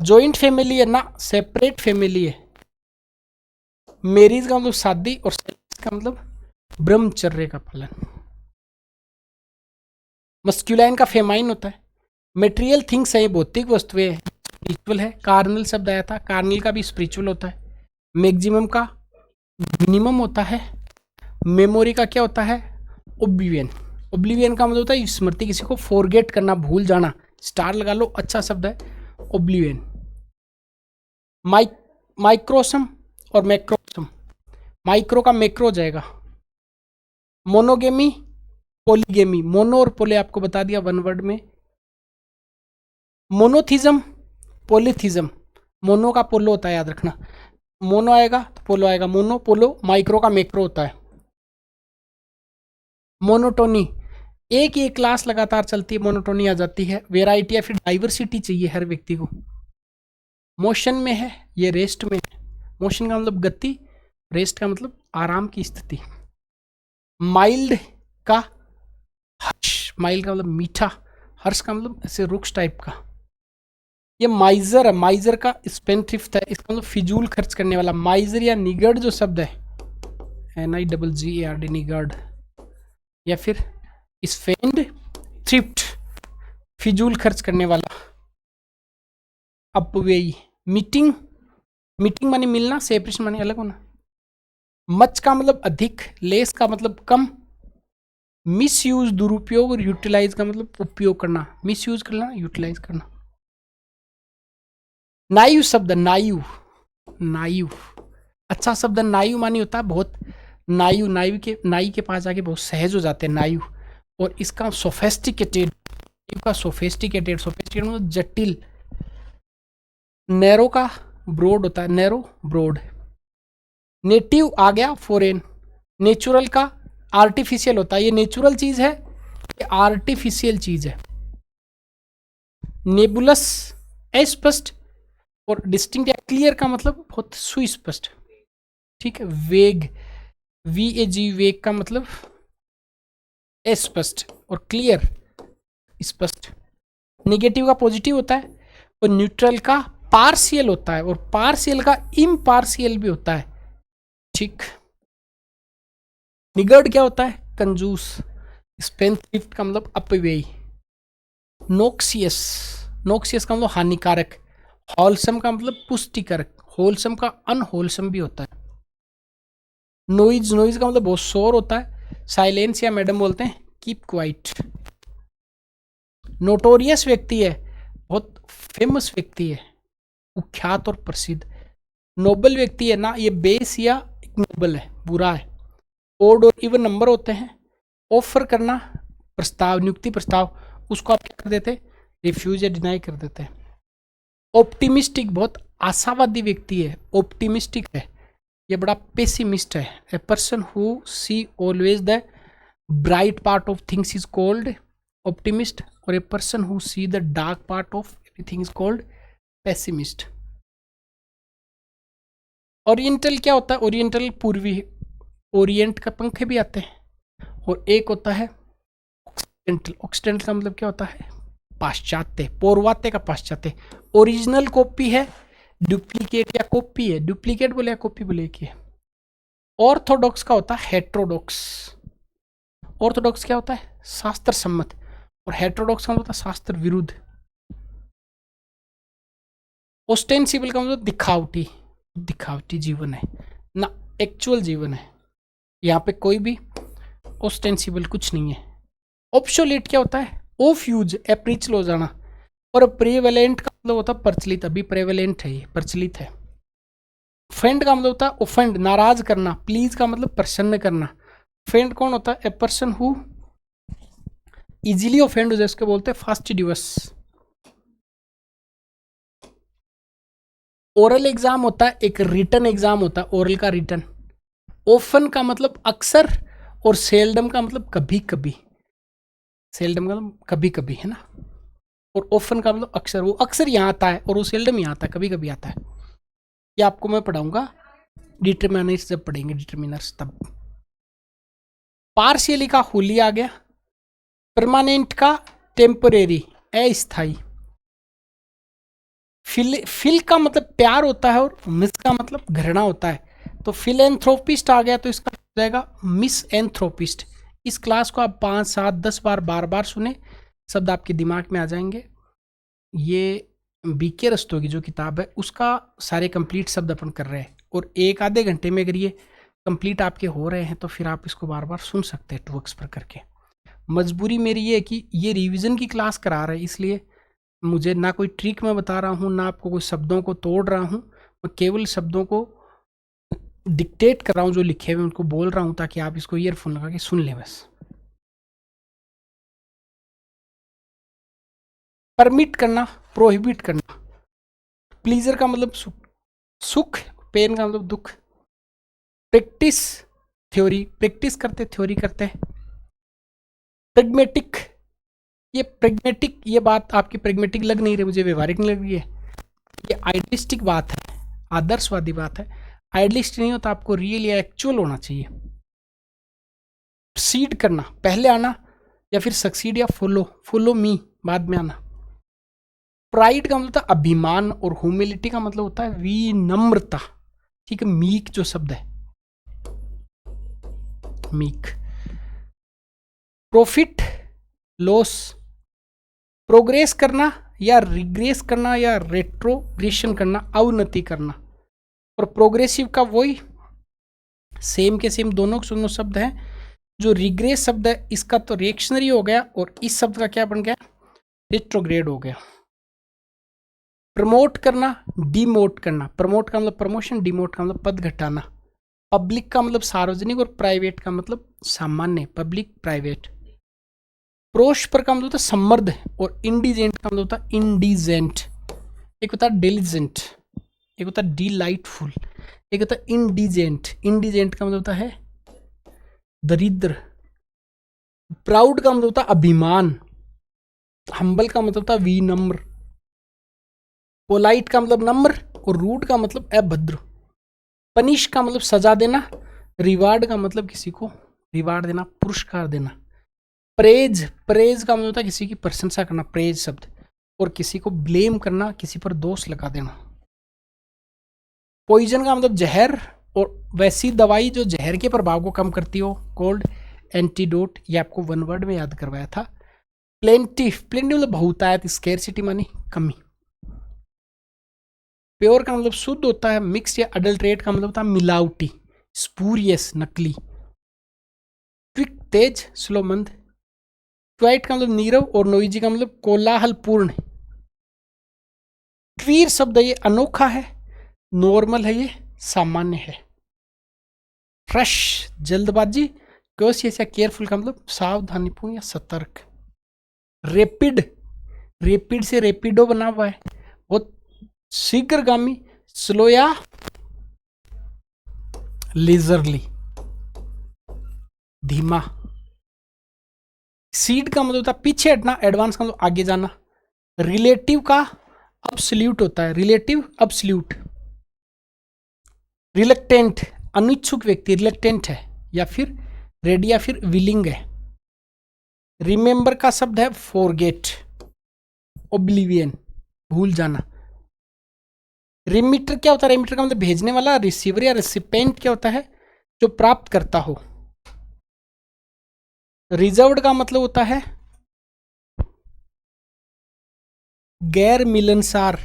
जॉइंट फैमिली है ना, सेपरेट फैमिली है। मैरिज का मतलब शादी और का मतलब ब्रह्मचर्य का पालन। मस्क्यूलाइन का फेमाइन होता है। मेटेरियल थिंग्स है, भौतिक वस्तुएं, स्पिरिचुअल है। कार्नल शब्द आया था, कार्नल का भी स्पिरिचुअल होता है। मैक्सिमम का मिनिमम होता है। मेमोरी का क्या होता है, ओब्लिवियन। ओब्लिवियन का मतलब होता है स्मृति, किसी को फॉरगेट करना, भूल जाना। स्टार लगा लो, अच्छा शब्द है ओब्लिवियन। माइक्रोसम और मैक्रोसम, माइक्रो का मैक्रो हो जाएगा। मोनोगेमी, पोलीगेमी, मोनो और पोले आपको बता दिया वन वर्ड में। मोनोथिज्म, पोलिथिज्म, मोनो का पोलो होता है, याद रखना। मोनो आएगा तो पोलो आएगा, मोनो पोलो, माइक्रो का मैक्रो होता है। मोनोटोनी, एक ही क्लास लगातार चलती है, मोनोटोनी आ जाती है। वेराइटी या फिर डाइवर्सिटी चाहिए हर व्यक्ति को। मोशन में है, ये रेस्ट में है। मोशन का मतलब गति, रेस्ट का मतलब आराम की स्थिति। माइल्ड का हर्ष, माइल्ड का मतलब मीठा, हर्ष का मतलब ऐसे रुक्ष टाइप का। ये माइजर है, माइजर का स्पेंथ्रिफ्ट है, इसका मतलब फिजूल खर्च करने वाला। माइजर या निगर्ड जो शब्द है, NIGGARD, निगर्ड, या फिर स्पेंड थ्रिफ्ट, फिजूल खर्च करने वाला। अपव्ययी। मीटिंग, मीटिंग माने मिलना, सेपरेशन माने अलग होना। मच का मतलब अधिक, लेस का मतलब कम। मिस यूज दुरुपयोग और यूटिलाइज का मतलब उपयोग करना, मिस यूज करना, यूटिलाइज करना। नायु शब्द, नायु, नायु अच्छा शब्द। नायु मानी होता है बहुत, नायु, नायु के नाई के पास जाके बहुत सहज हो जाते हैं, नायु। और इसका सोफेस्टिकेटेड, का सोफेस्टिकेटेड, सोफेस्टिकेटेड मतलब जटिल। नैरो का ब्रॉड होता है, नैरो ब्रॉड। नेटिव आ गया फॉरेन। नेचुरल का आर्टिफिशियल होता है, ये नेचुरल चीज है, ये आर्टिफिशियल चीज है। नेबुलस अस्पष्ट, और डिस्टिंक्ट या क्लियर का मतलब बहुत सुस्पष्ट, ठीक है। वेग, VAG, वेग का मतलब अस्पष्ट, और क्लियर स्पष्ट। नेगेटिव का पॉजिटिव होता है, और न्यूट्रल का पार्शियल होता है, और पार्शियल का इम्पार्शियल भी होता है, ठीक। निगर्ड क्या होता है, कंजूस। स्पेंथ्रिफ्ट का मतलब अपव्ययी। नोक्सियस, नोक्सियस का मतलब हानिकारक। होलसम का मतलब पुष्टिकारक, होलसम का अनहोलसम भी होता है। नोइज, नोइज का मतलब बहुत शोर होता है। साइलेंस या मैडम बोलते हैं कीप क्वाइट। नोटोरियस व्यक्ति है, बहुत फेमस व्यक्ति है, कुख्यात और प्रसिद्ध। नोबल व्यक्ति है ना, ये बेस या नोबल है, बुरा है। ओड और इवन नंबर होते हैं। ऑफर करना, प्रस्ताव, नियुक्ति प्रस्ताव, उसको आप क्या कर देते, रिफ्यूज या डिनाई कर देते हैं। ऑप्टिमिस्टिक, बहुत आशावादी व्यक्ति है, ऑप्टिमिस्टिक है। ये बड़ा पेसिमिस्ट है। A person who see always the bright part of things is called optimist, और a person who see the dark part of everything is called pessimist. Oriental क्या होता है, ओरिएंटल पूर्वी, ओरिएंट का पंखे भी आते हैं। और एक होता है ऑक्सीडेंटल, ऑक्सीडेंटल का मतलब क्या होता है? पाश्चात्य, पौर्वात्य का पाश्चात्य। ओरिजिनल कॉपी है, डुप्लीकेट या कॉपी है, डुप्लीकेट बोले या कॉपी बोले कि है। ऑर्थोडॉक्स का होता है हेट्रोडॉक्स। ऑर्थोडॉक्स क्या होता है? शास्त्र सम्मत, और हेट्रोडॉक्स का मतलब होता है शास्त्र विरुद्ध। ओस्टेंसिबल का मतलब दिखावटी, दिखावटी जीवन है ना, एक्चुअल जीवन है। यहाँ पे कोई भी ओस्टेंसिबल कुछ नहीं है। ऑब्सोलेट क्या होता है? ऑफ यूज, एप्रिचल हो जाना। और प्रेवेलेंट का मतलब होता है प्रचलित, अभी प्रेवेलेंट है, ये प्रचलित है। ऑफेंड का मतलब होता है ऑफेंड, नाराज करना। प्लीज का मतलब प्रसन्न करना। ऑफेंड कौन होता है? A person who easily offend हो जाए, उसको बोलते हैं फास्टिडियस। ओरल एग्जाम होता है, एक रिटन एग्जाम होता है, ओरल का रिटन। ओफन का मतलब अक्सर, और सेल्डम का मतलब कभी कभी। सेल्डम का मतलब कभी कभी है ना, और ओफन का मतलब अक्सर, वो अक्सर यहाँ आता है और वो सेल्डम यहाँ आता है, कभी कभी आता है। ये आपको मैं पढ़ाऊंगा डिटरमिनर्स जब पढ़ेंगे, डिटरमिनर्स तब। पार्शियली का होली आ गया। परमानेंट का टेम्परेरी, अस्थाई। फिल का मतलब प्यार होता है, और मिस का मतलब घृणा होता है। तो फिलेंथ्रोपिस्ट आ गया, तो इसका हो जाएगा मिस एंथ्रोपिस्ट। इस क्लास को आप 5, 7, 10 बार बार बार सुने, शब्द आपके दिमाग में आ जाएंगे। ये बीके रस्तोगी जो किताब है, उसका सारे कंप्लीट शब्द अपन कर रहे हैं, और 1 आधे घंटे में अगर ये कंप्लीट आपके हो रहे हैं तो फिर आप इसको बार बार सुन सकते हैं टूवर्क्स पर करके। मजबूरी मेरी ये है कि ये रिवीजन की क्लास करा रहा है, इसलिए मुझे ना कोई ट्रिक मैं बता रहा हूँ, ना आपको कोई शब्दों को तोड़ रहा हूँ। मैं केवल शब्दों को डिक्टेट कर रहा हूँ, जो लिखे हुए उनको बोल रहा हूँ, ताकि आप इसको ईयरफोन लगा के सुन लें बस। परमिट करना, प्रोहिबिट करना। प्लीजर का मतलब सुख, पेन का मतलब दुख। प्रैक्टिस, थ्योरी, प्रैक्टिस करते, थ्योरी करते हैं। प्रेगमेटिक, ये प्रेगमेटिक, ये बात आपकी प्रेगमेटिक लग नहीं रही मुझे, व्यवहारिक नहीं लग रही है, ये आइडियलिस्टिक बात है, आदर्शवादी बात है। आइडियलिस्ट नहीं होता, आपको रियल या एक्चुअल होना चाहिए। सीड करना, पहले आना, या फिर सक्सीड या फॉलो, फॉलो मी बाद में आना। प्राइड का मतलब होता है अभिमान, और ह्यूमिलिटी का मतलब होता है विनम्रता। ठीक है, मीक जो शब्द है, मीक। Profit, loss. प्रोग्रेस करना या रिग्रेस करना या रेट्रोग्रेशन करना, अवनति करना। और प्रोग्रेसिव का वही सेम के सेम दोनों शब्द हैं। जो रिग्रेस शब्द है इसका तो रिएक्शनरी हो गया, और इस शब्द का क्या बन गया? रेट्रोग्रेड हो गया। प्रमोट करना, डिमोट करना। प्रमोट का मतलब प्रमोशन, डिमोट का मतलब पद घटाना। पब्लिक का मतलब सार्वजनिक, और प्राइवेट का मतलब सामान्य, पब्लिक प्राइवेट। प्रोस्पर का मतलब होता है समृद्ध, और इंडिजेंट का मतलब होता है इंडिजेंट। एक होता है डिलीजेंट, एक होता है डिलाइटफुल, एक होता है इंडिजेंट। इंडिजेंट का मतलब होता है दरिद्र। प्राउड का मतलब होता है अभिमान। हम्बल का मतलब होता है विनम्र। पोलाइट का मतलब नम्र, और रूड का मतलब अभद्र। पनिश का मतलब सजा देना। रिवार्ड का मतलब किसी को रिवार्ड देना, पुरस्कार देना। प्रेज, प्रेज का मतलब होता है किसी की प्रशंसा करना, प्रेज शब्द। और किसी को ब्लेम करना, किसी पर दोष लगा देना। पॉइजन का मतलब जहर, और वैसी दवाई जो जहर के प्रभाव को कम करती हो, कोल्ड एंटीडोट। ये आपको 1 वर्ड में याद करवाया था। प्लेंटी, प्लेंटी मतलब बहुतायत, स्केर्सिटी मानी कमी। प्योर का मतलब शुद्ध होता है। मिक्स या अडल्ट्रेट का मतलब होता है मिलावटी, स्पूरियस नकली। क्विक तेज, स्लो मंद। क्वाइट का मतलब नीरव, और नोइजी का मतलब कोलाहलपूर्ण। क्वीर शब्द ये अनोखा है, नॉर्मल है, ये सामान्य है। रश, जल्दबाजी। क्योसियस या केयरफुल का मतलब सावधानीपूर्ण या सतर्क। रेपिड, रेपिड से रेपिडो बना हुआ है, बहुत शीघ्रगामी। स्लो या लेजरली, धीमा। सीड का मतलब होता है पीछे हटना, एडवांस का मतलब आगे जाना। रिलेटिव का अब्सोल्यूट होता है, रिलेटिव अब्सोल्यूट। रिलक्टेंट, अनिच्छुक व्यक्ति रिलक्टेंट है, या फिर रेडी या फिर विलिंग है। रिमेंबर का शब्द है फॉरगेट, ओब्लिवियन, भूल जाना। रिमीटर क्या होता है? रिमीटर का मतलब भेजने वाला। रिसीवर या रेसिपेंट क्या होता है? जो प्राप्त करता हो। रिजर्व्ड का मतलब होता है गैर मिलनसार,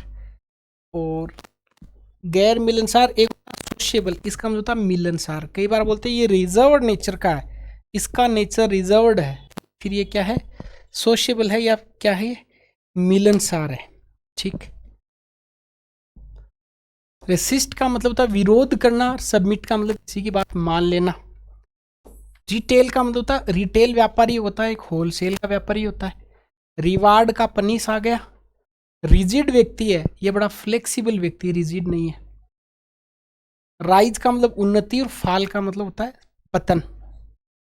और गैर मिलनसार एक सोशेबल, इसका मतलब होता है मिलनसार। कई बार बोलते हैं ये रिजर्व्ड नेचर का है, इसका नेचर रिजर्व्ड है, फिर ये क्या है? सोशेबल है या क्या है? मिलनसार है। ठीक। रेसिस्ट का मतलब होता है विरोध करना। सबमिट का मतलब किसी की बात मान लेना। रिटेल का मतलब होता है रिटेल व्यापारी होता है, एक होलसेल का व्यापारी होता है। रिवार्ड का पनिश आ गया। रिजिड व्यक्ति है, ये बड़ा फ्लेक्सिबल व्यक्ति है, रिजिड नहीं है। राइज का मतलब उन्नति, और फाल का मतलब होता है पतन।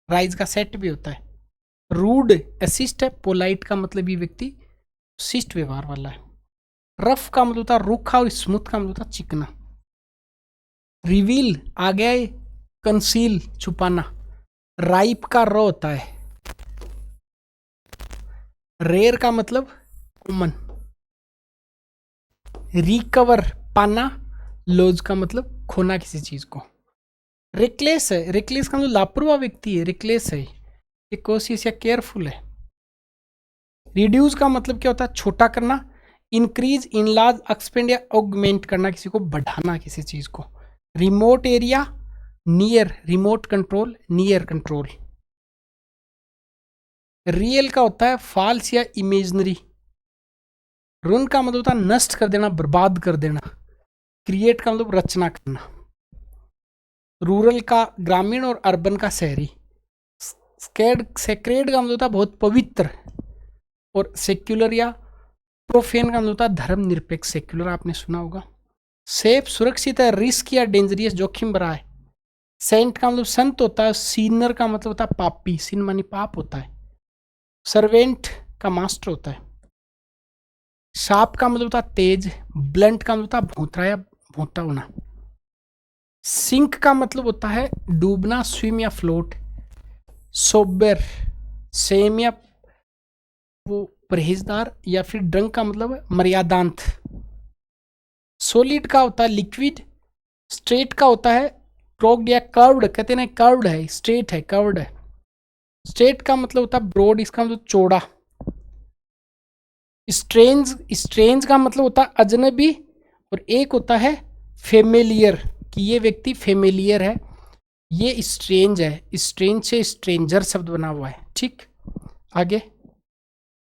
राइज का सेट भी होता है। रूड असिस्ट है। पोलाइट का मतलब ये व्यक्ति शिष्ट व्यवहार वाला है। रफ का मतलब होता है रूखा, और स्मूथ का मतलब होता है चिकना। रिवील आ गया है कंसील, छुपाना। राइप का र होता है। रेयर का मतलब कॉमन। रिकवर पाना। लॉज का मतलब खोना किसी चीज को। रिक्लेस है। रिक्लेस का मतलब लापरवाह व्यक्ति है, रिक्लेस है, ये कोशिश या केयरफुल है। रिड्यूस का मतलब क्या होता है? छोटा करना। इंक्रीज, इनलार्ज, एक्सपेंड या ऑगमेंट करना, किसी को बढ़ाना, किसी चीज को। Remote area, near, remote control, near control. Real का होता है फॉल्स या इमेजनरी। रुन का मतलब होता है नष्ट कर देना, बर्बाद कर देना। क्रिएट का मतलब रचना करना। रूरल का ग्रामीण, और अर्बन का शहरी। सेक्रेड का मतलब होता है बहुत पवित्र, और सेक्युलर या प्रोफेन का मतलब होता है धर्म निरपेक्ष। सेक्युलर आपने सुना होगा। सेफ सुरक्षित है। रिस्क या डेंजरियस जोखिम भरा है। सेंट का मतलब संत होता है। सीनर का मतलब होता है पापी, सिन मानी पाप होता है। सर्वेंट का मास्टर होता है। शार्प का मतलब होता है तेज। ब्लंट का मतलब होता है भूतरा या भूता होना। सिंक का मतलब होता है डूबना, स्विम या फ्लोट। सोबर, सेम या वो परहेजदार, या फिर ड्रंक का मतलब है मर्यादांत। सॉलिड का होता है लिक्विड। स्ट्रेट का होता है क्रोक्ड या कर्व्ड, कहते ना कर्व्ड है, स्ट्रेट है, कर्व्ड है। स्ट्रेट का मतलब होता है ब्रॉड, इसका मतलब चौड़ा। स्ट्रेंज, स्ट्रेंज का मतलब होता है अजनबी, और एक होता है फेमिलियर, कि ये व्यक्ति फेमिलियर है, ये स्ट्रेंज है। स्ट्रेंज से स्ट्रेंजर शब्द बना हुआ है। ठीक। आगे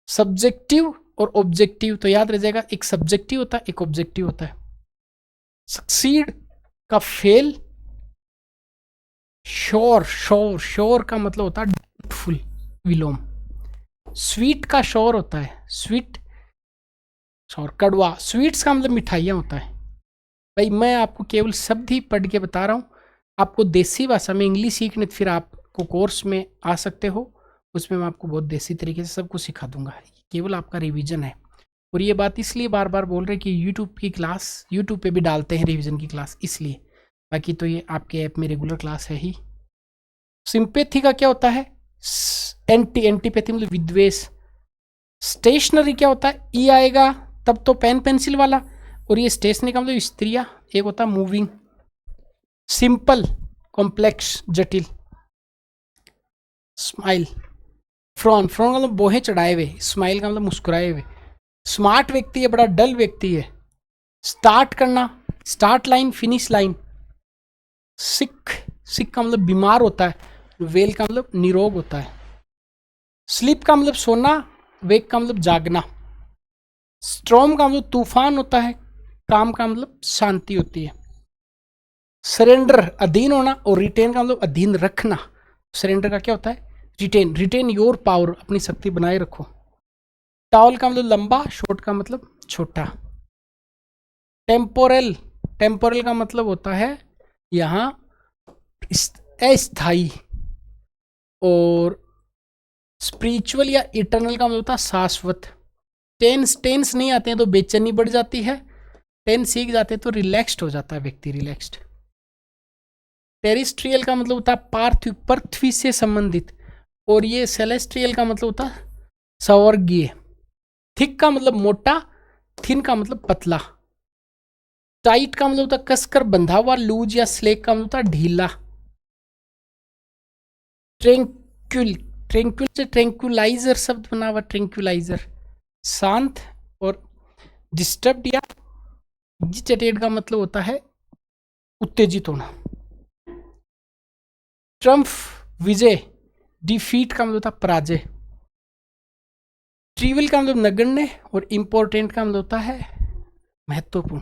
सब्जेक्टिव और ऑब्जेक्टिव, तो याद रह जाएगा, एक सब्जेक्टिव होता है, एक ऑब्जेक्टिव होता है। सक्सीड का फेल। श्योर, श्योर, श्योर का मतलब होता है डाउटफुल, विलोम। स्वीट का श्योर होता है, स्वीट श्योर, कड़वा। स्वीट्स का मतलब मिठाइयाँ होता है। भाई मैं आपको केवल शब्द ही पढ़ के बता रहा हूँ, आपको देसी भाषा में इंग्लिश सीखने फिर आपको कोर्स में आ सकते हो, उसमें मैं आपको बहुत देसी तरीके से सब कुछ सिखा दूंगा, केवल आपका रिवीजन है। और ये बात इसलिए बार बार बोल रहे कि यूट्यूब की क्लास, यूट्यूब पे भी डालते हैं रिवीजन की क्लास, इसलिए, बाकी तो ये आपके ऐप में रेगुलर क्लास है ही। सिंपैथी का क्या होता है? एंटी, एंटीपैथी मतलब विद्वेष। स्टेशनरी क्या होता है? ई आएगा तब तो पेन पेंसिल वाला, और ये स्टेशनरी का मतलब स्त्रियाँ, एक होता है मूविंग। सिंपल, कॉम्प्लेक्स, जटिल। स्माइल, फ्रॉन, फ्रॉन का मतलब बोहे चढ़ाए हुए। स्माइल का मतलब मुस्कुराए हुए। स्मार्ट व्यक्ति है, बड़ा डल व्यक्ति है। स्टार्ट करना, स्टार्ट लाइन, फिनिश लाइन। सिक, सिक का मतलब बीमार होता है। वेल का मतलब निरोग होता है। स्लीप का मतलब सोना, वेक का मतलब जागना। स्ट्रॉम का मतलब तूफान होता है। काम का मतलब शांति होती है। सरेंडर अधीन होना, और रिटेन का मतलब अधीन रखना। सरेंडर का क्या होता है? रिटेन, रिटेन योर पावर, अपनी शक्ति बनाए रखो। टावल का मतलब लंबा, शॉर्ट का मतलब छोटा। टेम्पोरल, टेम्पोरल का मतलब होता है यहाँ अस्थाई। और स्पिरिचुअल या इटर्नल का मतलब होता है शाश्वत। टेंस, टेंस नहीं आते हैं तो बेचैनी बढ़ जाती है। टेंस सीख जाते हैं तो रिलैक्स्ड हो जाता है व्यक्ति, रिलैक्स्ड। टेरिस्ट्रियल का मतलब होता है पार्थिव, पृथ्वी से संबंधित। और ये सेलेस्ट्रियल का मतलब होता है स्वर्गीय। थिक का मतलब मोटा, थिन का मतलब पतला। टाइट का मतलब होता है कसकर बंधा हुआ, लूज या स्लेक का मतलब होता है ढीला। ट्रेंक्युल, ट्रेंक्युल से ट्रेंक्युलाइजर शब्द बना हुआ, ट्रेंक्युलाइजर शांत। और डिस्टर्ब या एजिटेटेड का मतलब होता है उत्तेजित होना। ट्रम्फ विजय, डिफीट का मतलब होता है पराजय। ट्रिवियल का मतलब नगण्य और इंपॉर्टेंट का मतलब होता है महत्वपूर्ण।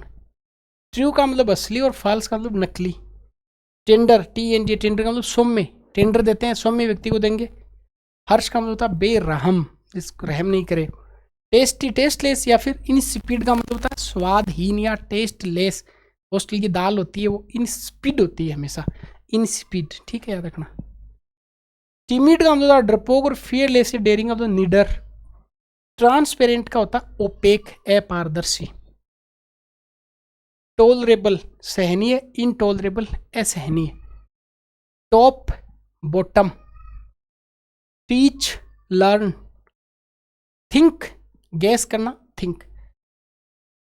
ट्रू का मतलब असली और फॉल्स का मतलब नकली। टेंडर, TND, टेंडर का मतलब सौम्य, टेंडर देते हैं सौम्य व्यक्ति को देंगे। हर्ष का मतलब होता है बेरहम, जिसको रहम नहीं करे। टेस्टी, टेस्टलेस या फिर इनसिपिड का मतलब होता है स्वादहीन या टेस्टलेस। हॉस्टल की दाल होती है वो इनस्पिड होती है हमेशा, इनस्पिड, ठीक है, याद रखना। टिमिड का मतलब होता है डरपोक और फियरलेस से डेयरिंग का मतलब निडर। ट्रांसपेरेंट का होता है ओपेक, अपारदर्शी। टोलरेबल सहनीय, इनटोलरेबल असहनीय। Top bottom. Teach learn. Think gas करना, थिंक।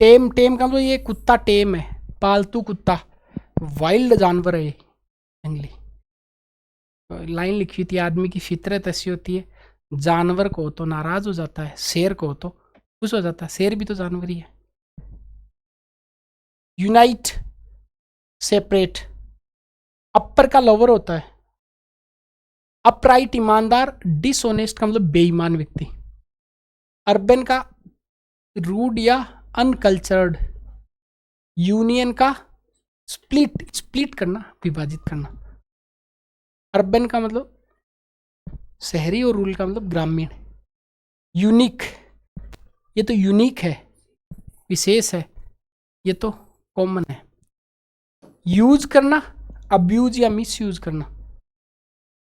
टेम, टेम का मतलब ये कुत्ता टेम है, पालतू कुत्ता। वाइल्ड जानवर है ये जंगली। लाइन लिखी थी, आदमी की फितरत ऐसी होती है, जानवर को तो नाराज हो जाता है, शेर को तो खुश हो जाता है, शेर भी तो जानवर ही है। Unite, separate. अपर का लोअर होता है। अपराइट ईमानदार, डिसऑनेस्ट का मतलब बेईमान व्यक्ति। अर्बन का रूड या अनकल्चर्ड। यूनियन का स्प्लिट, स्प्लिट करना, विभाजित करना। अर्बन का मतलब शहरी और रूरल का मतलब ग्रामीण। यूनिक, ये तो यूनिक है, विशेष है, ये तो कॉमन है। यूज करना, अब्यूज या मिस यूज करना।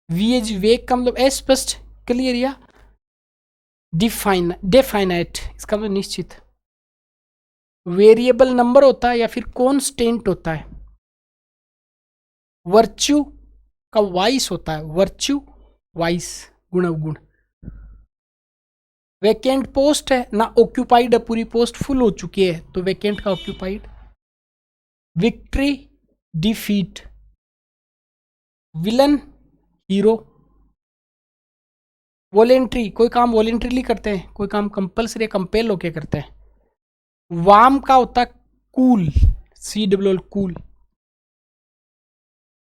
विवेक का मतलब अस्पष्ट, क्लियर या डेफाइनाइट, इसका मतलब निश्चित। वेरिएबल नंबर होता है या फिर कॉन्स्टेंट होता है। वर्च्यू का वाइस होता है, वर्च्यू वाइस, गुण अवगुण। वैकेंट पोस्ट है ना, ऑक्यूपाइड है, पूरी पोस्ट फुल हो चुकी है तो वैकेंट का occupied. Victory, defeat. Villain, hero. Voluntary, कोई काम वॉलेंट्रीली करते हैं, कोई काम कंपल्सरी कंपेल होके करते हैं। वाम का होता है कूल, CWL कूल।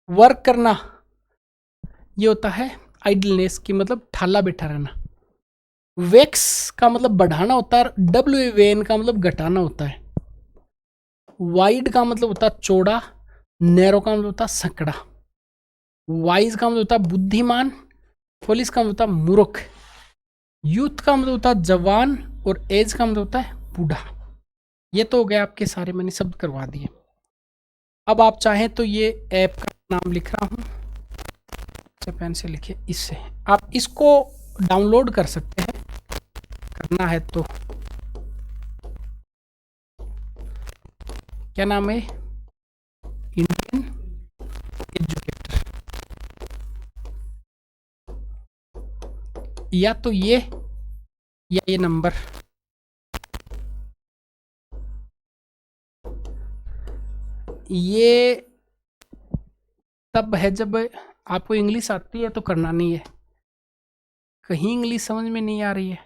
वर्क करना, ये होता है आइडलनेस की मतलब ठाला बैठा रहना। वेक्स का मतलब बढ़ाना होता है, WAN का मतलब घटाना होता है। वाइड का मतलब होता है चौड़ा, नैरो का मतलब होता है सकड़ा। वाइज का मतलब होता है बुद्धिमान, फॉलिस का मतलब होता है मूर्ख। यूथ का मतलब होता है जवान और एज का मतलब होता है बूढ़ा। ये तो हो गया आपके सारे, मैंने शब्द करवा दिए। अब आप चाहें तो ये ऐप का नाम लिख रहा हूँ, पेन से लिखिए, इससे आप इसको डाउनलोड कर सकते हैं, करना है तो। क्या नाम है? Indian educator. या तो ये या ये नंबर, ये तब है जब आपको इंग्लिश आती है तो करना नहीं है। कहीं इंग्लिश समझ में नहीं आ रही है,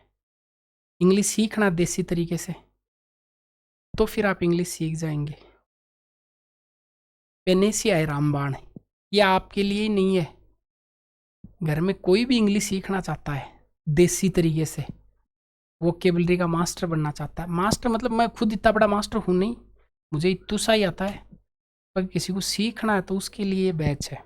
इंग्लिश सीखना देसी तरीके से, तो फिर आप इंग्लिश सीख जाएंगे। पेनेसिया है रामबाण, ये आपके लिए ही नहीं है, घर में कोई भी इंग्लिश सीखना चाहता है देसी तरीके से, वोकेबलरी का मास्टर बनना चाहता है। मास्टर मतलब मैं खुद इतना बड़ा मास्टर हूँ नहीं, मुझे इतना सा ही आता है, पर किसी को सीखना है तो उसके लिए बैच है।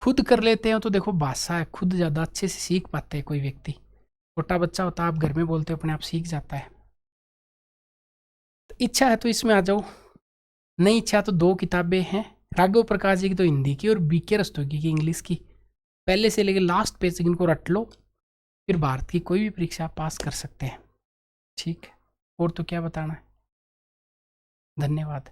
खुद कर लेते हैं तो देखो भाषा है, खुद ज़्यादा अच्छे से सीख पाते हैं कोई व्यक्ति। छोटा बच्चा होता है, आप घर में बोलते हो, अपने आप सीख जाता है। तो इच्छा है तो इसमें आ जाओ, नहीं इच्छा तो 2 किताबें हैं, राघव प्रकाश जी की तो हिंदी की और BK रस्तोगी की इंग्लिश की। पहले से लेकर लास्ट पेज इनको रट लो, फिर भारत की कोई भी परीक्षा पास कर सकते हैं। ठीक है, और तो क्या बताना है। धन्यवाद।